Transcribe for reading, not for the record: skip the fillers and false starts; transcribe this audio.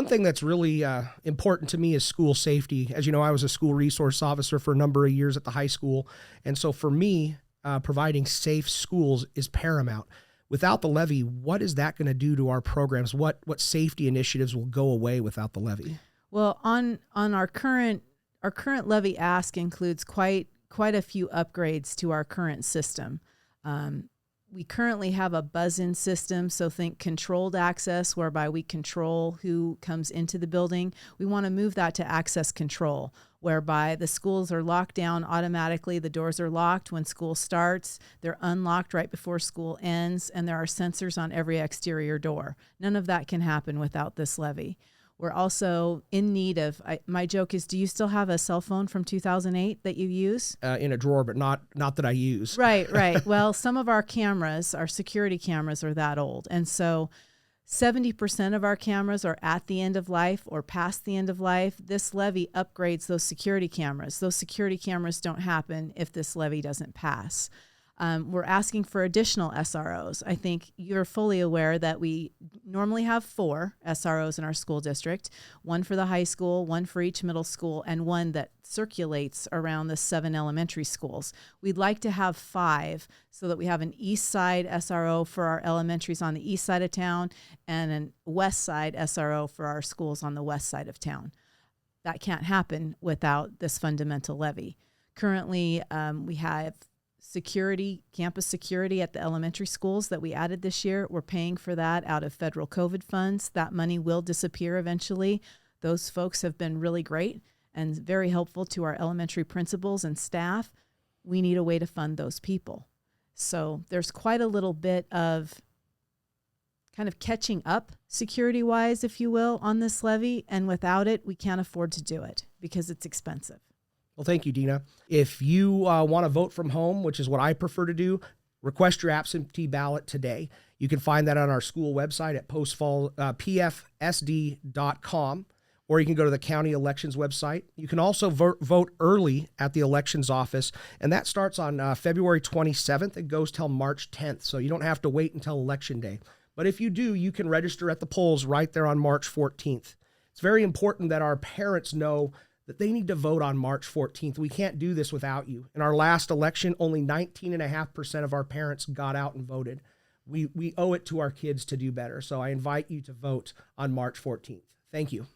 One thing that's really important to me is school safety. As you know, I was a school resource officer for a number of years at the high school. And so for me, providing safe schools is paramount. Without the levy, what is that going to do to our programs? What safety initiatives will go away without the levy? Well, on our current levy ask includes quite a few upgrades to our current system. We currently have a buzz-in system, so think controlled access, whereby we control who comes into the building. We want to move that to access control, whereby the schools are locked down automatically. The doors are locked when school starts. They're unlocked right before school ends, and there are sensors on every exterior door. None of that can happen without this levy. We're also in need of, my joke is, do you still have a cell phone from 2008 that you use? In a drawer, but not that I use. Right. Well, some of our cameras, our security cameras, are that old. And so 70% of our cameras are at the end of life or past the end of life. This levy upgrades those security cameras. Those security cameras don't happen if this levy doesn't pass. We're asking for additional SROs. I think you're fully aware that we normally have 4 SROs in our school district, 1 for the high school, 1 for each middle school, and 1 that circulates around the 7 elementary schools. We'd like to have 5 so that we have an east side SRO for our elementaries on the east side of town and an west side SRO for our schools on the west side of town. That can't happen without this fundamental levy. Currently, we have campus security at the elementary schools that we added this year. We're paying for that out of federal COVID funds. That money will disappear eventually. Those folks have been really great and very helpful to our elementary principals and staff. We need a way to fund those people. So there's quite a little bit of kind of catching up security-wise, if you will, on this levy. And without it, we can't afford to do it because it's expensive. Well, thank you, Dina. If you want to vote from home, which is what I prefer to do, request your absentee ballot today. You can find that on our school website at pfsd.com, or you can go to the county elections website. You can also vote early at the elections office, and that starts on February 27th. It goes till March 10th, so you don't have to wait until Election Day. But if you do, you can register at the polls right there on March 14th. It's very important that our parents know that they need to vote on March 14th. We can't do this without you. In our last election, only 19.5% of our parents got out and voted. We owe it to our kids to do better. So I invite you to vote on March 14th. Thank you.